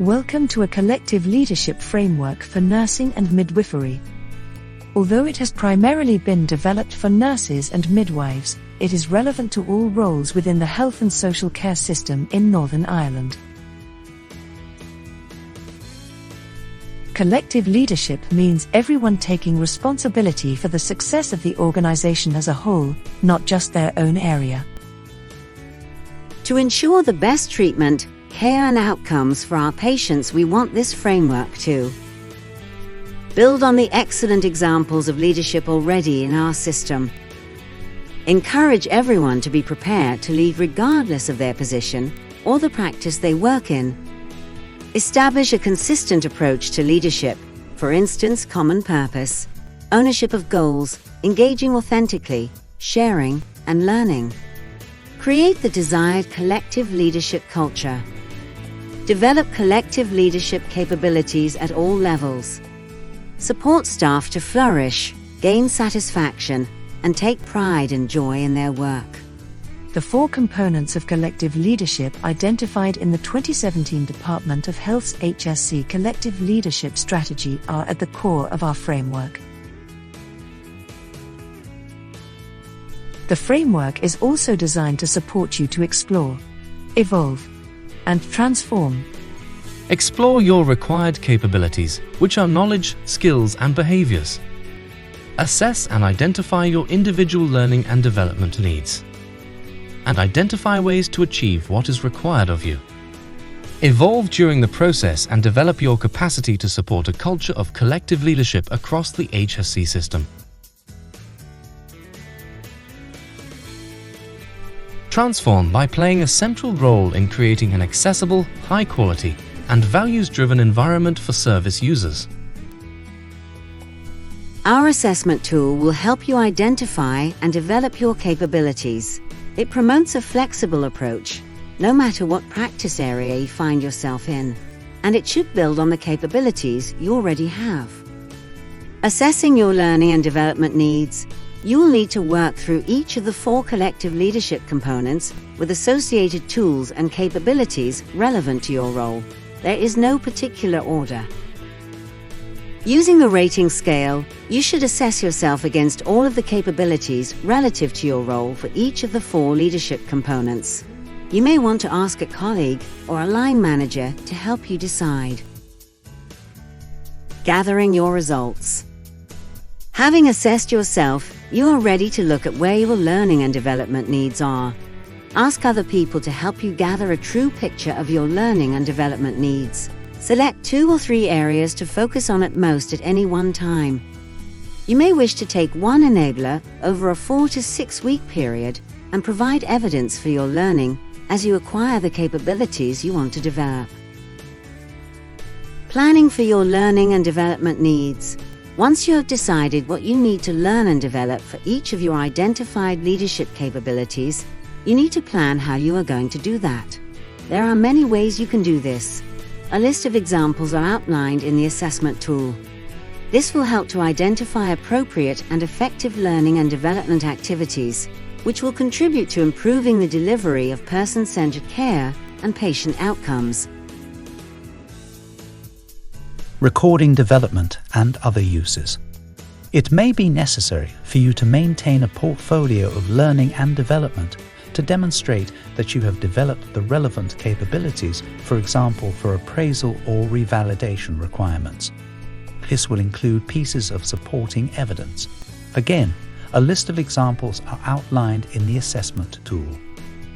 Welcome to a collective leadership framework for nursing and midwifery. Although it has primarily been developed for nurses and midwives, it is relevant to all roles within the health and social care system in Northern Ireland. Collective leadership means everyone taking responsibility for the success of the organisation as a whole, not just their own area. To ensure the best treatment, care and outcomes for our patients, we want this framework to build on the excellent examples of leadership already in our system, encourage everyone to be prepared to lead regardless of their position or the practice they work in, establish a consistent approach to leadership, for instance, common purpose, ownership of goals, engaging authentically, sharing, and learning, create the desired collective leadership culture, develop collective leadership capabilities at all levels, support staff to flourish, gain satisfaction, and take pride and joy in their work. The 4 components of collective leadership identified in the 2017 Department of Health's HSC Collective Leadership Strategy are at the core of our framework. The framework is also designed to support you to explore, evolve, and transform. Explore your required capabilities, which are knowledge, skills, and behaviors. Assess and identify your individual learning and development needs, and identify ways to achieve what is required of you. Evolve during the process and develop your capacity to support a culture of collective leadership across the HSC system. Transform by playing a central role in creating an accessible, high-quality, and values-driven environment for service users. Our assessment tool will help you identify and develop your capabilities. It promotes a flexible approach, no matter what practice area you find yourself in, and it should build on the capabilities you already have. Assessing your learning and development needs, you will need to work through each of the 4 collective leadership components with associated tools and capabilities relevant to your role. There is no particular order. Using the rating scale, you should assess yourself against all of the capabilities relative to your role for each of the 4 leadership components. You may want to ask a colleague or a line manager to help you decide. Gathering your results. Having assessed yourself, you are ready to look at where your learning and development needs are. Ask other people to help you gather a true picture of your learning and development needs. Select 2 or 3 areas to focus on at most at any one time. You may wish to take one enabler over a 4 to 6 week period and provide evidence for your learning as you acquire the capabilities you want to develop. Planning for your learning and development needs. Once you have decided what you need to learn and develop for each of your identified leadership capabilities, you need to plan how you are going to do that. There are many ways you can do this. A list of examples are outlined in the assessment tool. This will help to identify appropriate and effective learning and development activities, which will contribute to improving the delivery of person-centered care and patient outcomes. Recording development and other uses. It may be necessary for you to maintain a portfolio of learning and development to demonstrate that you have developed the relevant capabilities, for example, for appraisal or revalidation requirements. This will include pieces of supporting evidence. Again, a list of examples are outlined in the assessment tool.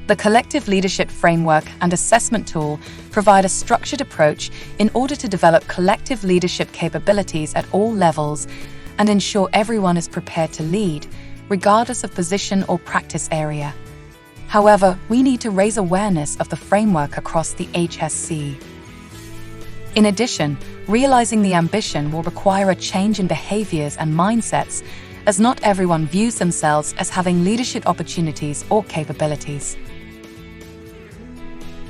The Collective Leadership Framework and Assessment Tool provide a structured approach in order to develop collective leadership capabilities at all levels and ensure everyone is prepared to lead, regardless of position or practice area. However, we need to raise awareness of the framework across the HSC. In addition, realizing the ambition will require a change in behaviors and mindsets, as not everyone views themselves as having leadership opportunities or capabilities.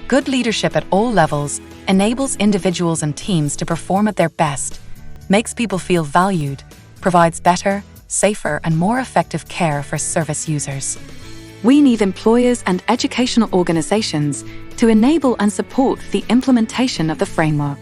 Good leadership at all levels enables individuals and teams to perform at their best, makes people feel valued, provides better, safer, and more effective care for service users. We need employers and educational organizations to enable and support the implementation of the framework.